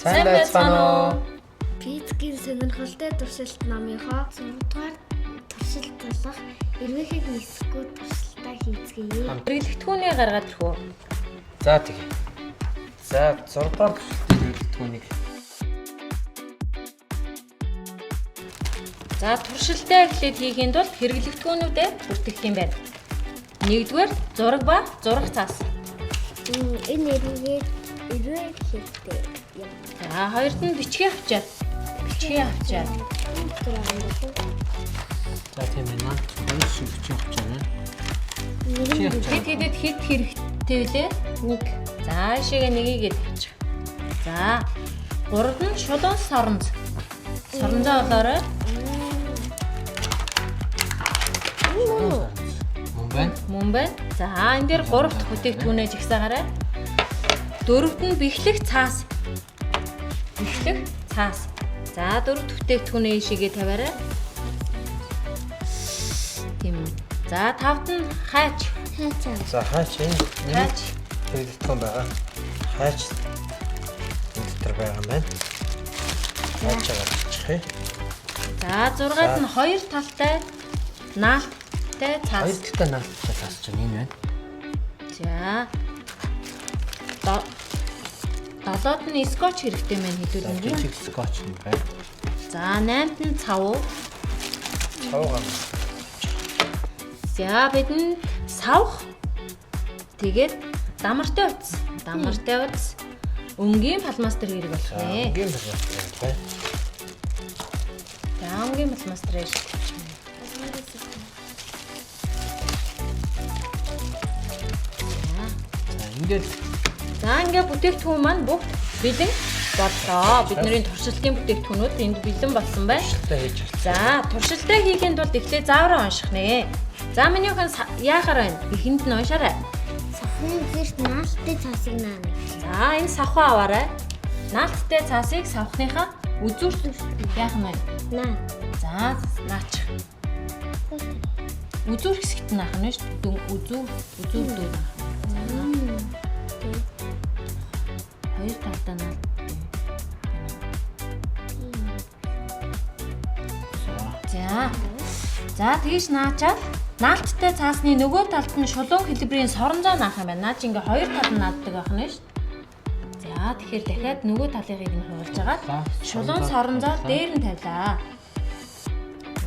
Сайн байцгаана уу? Питгийн сонирхолтой туршилт номынхоо 3 дугаар туршилт болох эрвээхийг нисэхгүй туршилтаа хийцгээе. Хэрэглэгдэхүүнийг гаргаад ирэх үү? За тэгээ. За 6 дугаар туршилтын хэрэглэгдэхүүнийг. За туршилтаа эхлээд хийхэд бол хэрэглэгдэхүүнүүдэд бүртгэх юм байна. Нэгдүгээр зураг ба зурах цаас. Энэ эрвээхтэй юм. За хоёрт нь бичгийн хавчаар. За тийм байна. Хоёр шиг бичих авчаа. Хэд хэрэгтэй вүлээ? 1. За шигээ нэгийг тавьчих. За гурав нь шулуун соронз. Соронзоо болоорой. Мөн байна. За энэ дээр 3 дахь бүтээгдэхүүнээ жагсаагаарай. 4-т нь бэхлэх цаас. За 4 дахь бүтээгдэхүүнээ шигээ тавиарай. Тийм. За 5-т нь хайч. За хайч хэрэглэгдэхүүн байгаа. Хайч энэ дотор байгаа юм байна. Хайчаа бичих. За 6-ад нь хоёр талтай наалттай цаас. Хоёр талтай наалттай цаас чинь юм байна. За 7-д нь скотч хэрэгтэй мэн хэдүүлэн. Жижиг скотч юм байна. За 8-д нь цав. Цавгаа. За бидэнд савх. Тэгээд дамартай утас. Өнгийн фалмастер хэрэг болох нэ. Өнгийн фалмастер байна. За өнгийн фалмастер яаж. Ингээд бүтээгдэхүүн маань бүгд бэлэн боллоо. Бидний туршилтын бүтээгдэхүүнүүд энд бэлэн болсон байна. За туршилтаа хийхэд бол эхлээ заавраа унших нэ. За миний охин яахаар байна? Эхэнд нь уншаарай. Савхны зэрт наалттай цаасыг наана. За энэ савхаа аваарай. Наалттай цаасыг савхныхаа үзүүрт яах нь вэ? Наа. За наач. Үзүүр хэсэгт наах нь шүү дээ. Үзүүр дүү. Хоёр талтай наалт. За тэгж наачаад наалттай цаасны нөгөө талд нь шулуун хэлбэрийн соронзоо наах юм байна. Наач ингээ хоёр тал нь нааддаг байх нь шүү дээ. За тэгэхээр дахиад нөгөө талыг нь хуваалж агаад шулуун соронзоо дээр нь тавилаа.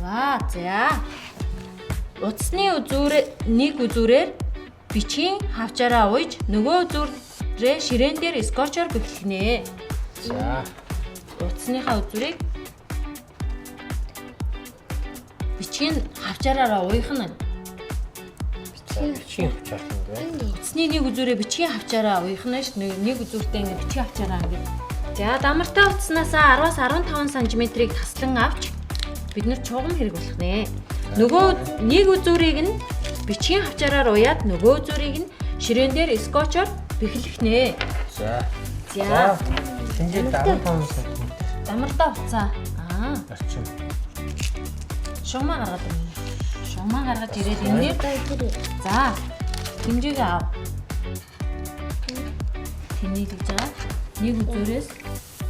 За. Утасны нэг үзүүрээр бичгийн хавчаараа ууж нөгөө үзүүрээ ширээн дээр скотчоор бэхлэнэ. За. Утасныхаа үзүүрийг бичгийн хавчаараа уух нь. Бичгийн хавчаар юм байна. Утасны нэг үзүүрээ бичгийн хавчаараа уух нь ш. Нэг үзүүртээ ингэ бичгийн хавчаараа ингэ. За дамартай утаснасаа 10-аас 15 см-ийг таслан авч бид нар чугам хэрэг болох нэ. Нөгөө нэг үзүүрийг нь бичгийн хавчаараар уяад нөгөө үзүүрийг нь ширээн дээр скотчоор бэхлэх нэ. За. Тэнцээ 15 см. Дамартай утсаа. Орчин. Шугамаа гаргаад ирээд энэ дээр. За. Хэмжээг ав. Тэнийг гэж байгаа. Нэг үзүүрээс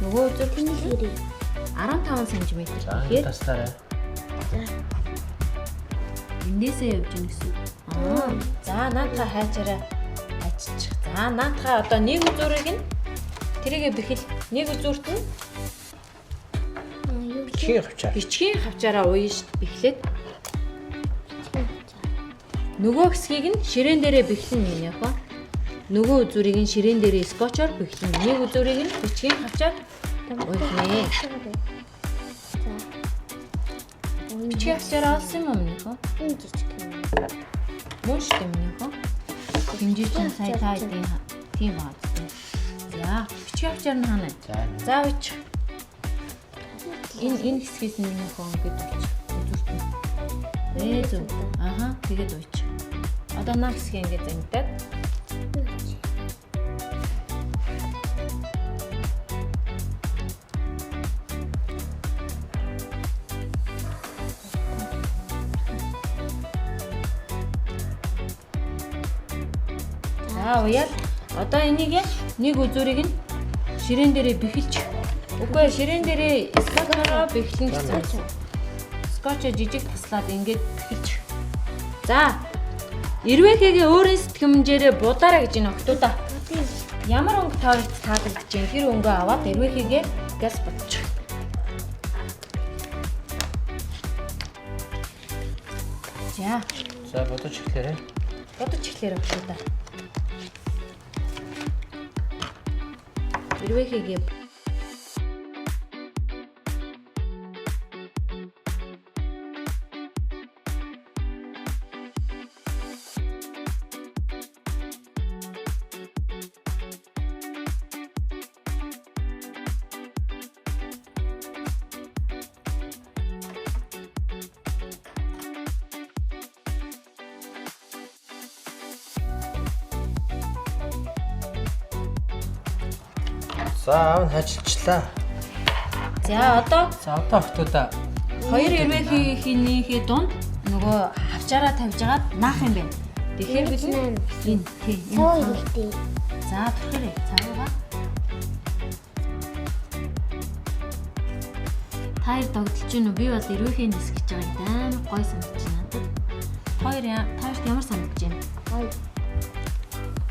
нөгөө үзүүр Тэрийг 15 см. Тэгэхээр тастаарай. Эндээсээ явж гин гэсэн. За наатаа хайчаарай. Аччих. За наатаа одоо нэг үзүүрийг нь тэрийгэ бэхэл нэг үзүүрт нь бичгийн хавчаараа ууя ш. Бэхлээд нөгөө хэсгийг нь ширээн дээрээ бэхлэн нэ яах вэ? Нөгөө үзүүрийг нь ширээн дээрээ скотчоор бэхлэн. Нэг үзүүрийг нь бичгийн хавчаар уух нэ. Бичгийн хавчаараа олсон юм уу? энэ жижиг юм. Мөн шүү дээ минийх үү? Хэмжээ чинь сая та эдийн тийм баа. За бичгийн хавчаар нь хаана? За үуч. Энэ хэсгээс нь минийх үү гэдэг үуч. Зүг. Тэгээд үуч. Одоо наа хэсгийг ингэ зангидаад. За уяал. Одоо энийг нэг үзүүрийг нь ширээн дээрээ бэхэлж. Үгүй ээ, ширээн дээрээ скотчороо бэхлэн гэсэн. Скотчо жижиг таслаад ингээд бэхэлж. За. Ирвэхээгээ өөрийн сэтгэмжээрээ будаараа гэж энэ октоудаа. Ямар өнгө тоорч таалагдж जैन тэр өнгөө аваад ирвэхээгээ газ ботчих. За бодож эхлээрэй. Бодож эхлээрэй октоудаа. Ирвэхээгээ За аав нь хажиллчлаа. За одоо октоудаа хоёр ирвэхийнхээ дунд нөгөө хавчаараа тавьж агаад наах юм байна. Тэгэхээр бид энэ тий. Цаа ирэлтээ. За түрхээрээ цаагаа. Таяр догдолж гинүү би бол ирвэхийн дис гэж байгаа юм даа. Гой санагдаж надад. Таярт ямар санагдаж байна? Гой.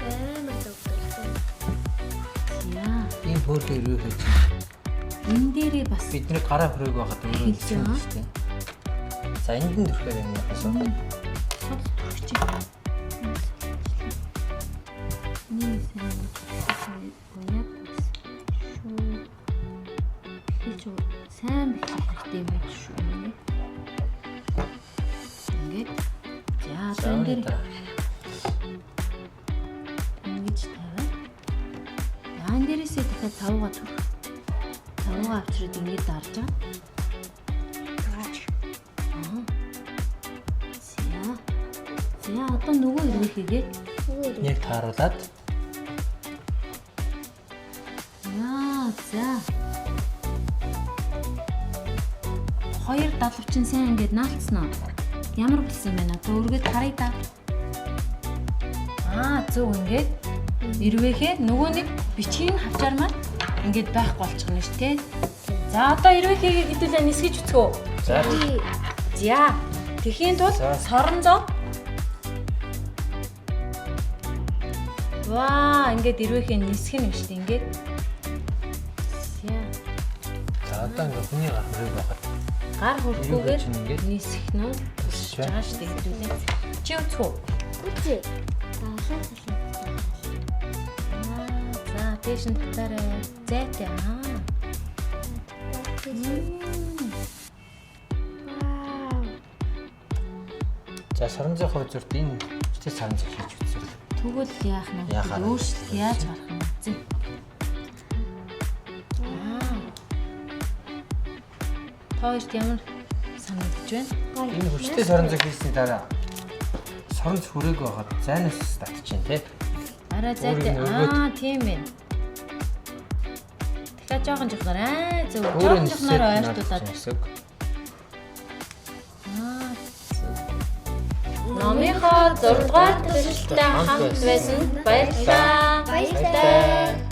Амар догдолтой. Яа. ийм хөөрхөн ирвэхэй. Энэ дээрээ бас Бидний гараа хөрөөг байхад өөрөө Хэлж байгаа. шүү дээ. За энд нь төрхөөр юм яхаа. сод түрхэж байна. Нэг сайн бихэх хэрэгтэй юм байна шүү. Ингээд за энэ дээр ингэж тавиад. Яан дээрээсээ дахиад тавгаа түрх. Тавгаа авчирд ингэж дарж байгаа. За одоо нөгөө ирвэхийгээ Яг тааруулаад за хоёр далавчин сайн ингээд наалцсан уу? Ямар болсон бэ? Одоо өргөд харъя да. Зөв ингээд ирвэхээ нөгөө нэг бичгийн хавчаар маань ингээд байхгүй болчих нь шүү дээ. За одоо ирвэхээ хэдүүлээ нисгэж үцгөө. за За тэхийн тулд соронзоо. Ваа ингээд ирвэхээ нисгэх юм шүү дээ ингээд. за одоо ингээ хүний гар хөрөөг байхад Гар хөрөхгүйгээр Ирвэхээ чинь ингээд нисэх нь өсөж байгаа шүү дээ хэдүүлээ. Чи үцгөө. Үгүй. Даалаа талаа. За дээш нь татаарай. Зайтай Вау. за соронзын хувь зүрт энэ чи соронзыг хийж үзвэл Тэгвэл яах нь Яахаар вэ? өөрчлөлт яаж гарах нь зэ. Хоёрт ямар санагдаж байна? энэ хүчтэй соронзыг хийсний дараа соронз хөрөөг байхад зайнаас татчихин тий. Арай зайтай. Өөрийн Тийм ээ. Дахиад жоохон жохноор зөв. Өөрийн Жоохон жохноор нисээд ойртуулаад. гэсэн үг. Номынхоо 6 дугаар төсөлтэй хамт байсан баярлалаа. Баярлалаа.